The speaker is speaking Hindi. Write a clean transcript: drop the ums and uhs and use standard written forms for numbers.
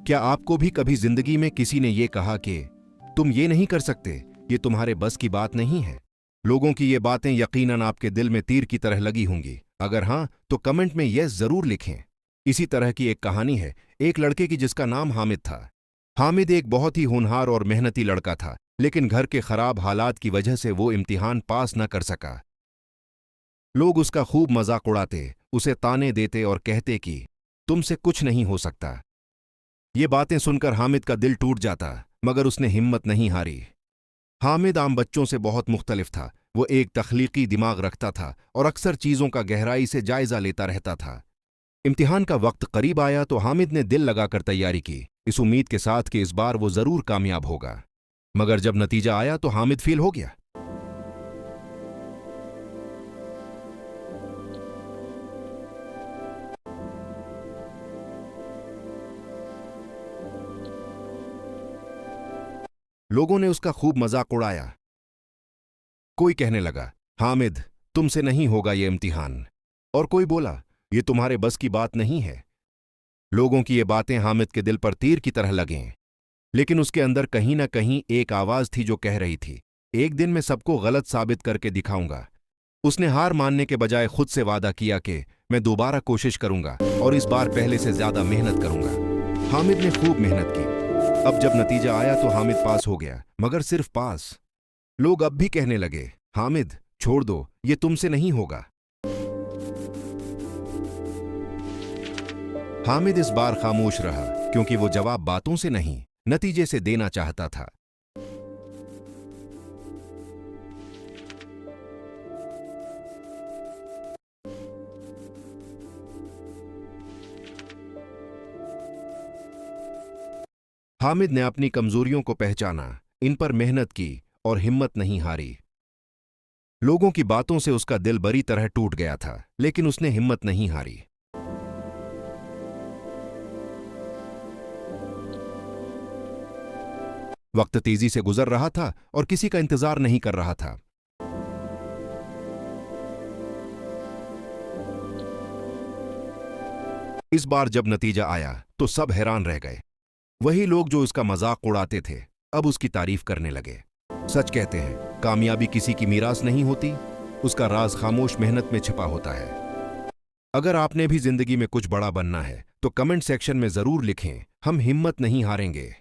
क्या आपको भी कभी जिंदगी में किसी ने ये कहा कि तुम ये नहीं कर सकते, ये तुम्हारे बस की बात नहीं है? लोगों की ये बातें यकीनन आपके दिल में तीर की तरह लगी होंगी। अगर हां, तो कमेंट में यस जरूर लिखें। इसी तरह की एक कहानी है एक लड़के की जिसका नाम हामिद था। हामिद एक बहुत ही होनहार और मेहनती लड़का था, लेकिन घर के खराब हालात की वजह से वो इम्तिहान पास न कर सका। लोग उसका खूब मजाक उड़ाते, उसे ताने देते और कहते कि तुमसे कुछ नहीं हो सकता। ये बातें सुनकर हामिद का दिल टूट जाता, मगर उसने हिम्मत नहीं हारी। हामिद आम बच्चों से बहुत मुख्तलिफ था। वो एक तख्लीकी दिमाग रखता था और अक्सर चीजों का गहराई से जायजा लेता रहता था। इम्तिहान का वक्त करीब आया तो हामिद ने दिल लगाकर तैयारी की, इस उम्मीद के साथ कि इस बार वो जरूर कामयाब होगा। मगर जब नतीजा आया तो हामिद फेल हो गया। लोगों ने उसका खूब मजाक उड़ाया। कोई कहने लगा, हामिद, तुमसे नहीं होगा ये इम्तिहान। और कोई बोला, ये तुम्हारे बस की बात नहीं है। लोगों की ये बातें हामिद के दिल पर तीर की तरह लगें, लेकिन उसके अंदर कहीं ना कहीं एक आवाज थी जो कह रही थी, एक दिन मैं सबको गलत साबित करके दिखाऊंगा। उसने हार मानने के बजाय खुद से वादा किया कि मैं दोबारा कोशिश करूंगा और इस बार पहले से ज्यादा मेहनत करूंगा। हामिद ने खूब मेहनत की। अब जब नतीजा आया तो हामिद पास हो गया, मगर सिर्फ पास। लोग अब भी कहने लगे, हामिद, छोड़ दो, ये तुमसे नहीं होगा। हामिद इस बार खामोश रहा, क्योंकि वो जवाब बातों से नहीं, नतीजे से देना चाहता था। हामिद ने अपनी कमजोरियों को पहचाना, इन पर मेहनत की और हिम्मत नहीं हारी। लोगों की बातों से उसका दिल बुरी तरह टूट गया था, लेकिन उसने हिम्मत नहीं हारी। वक्त तेजी से गुजर रहा था और किसी का इंतजार नहीं कर रहा था। इस बार जब नतीजा आया तो सब हैरान रह गए। वही लोग जो उसका मजाक उड़ाते थे, अब उसकी तारीफ करने लगे। सच कहते हैं, कामयाबी किसी की मीरास नहीं होती, उसका राज खामोश मेहनत में छिपा होता है। अगर आपने भी जिंदगी में कुछ बड़ा बनना है तो कमेंट सेक्शन में जरूर लिखें, हम हिम्मत नहीं हारेंगे।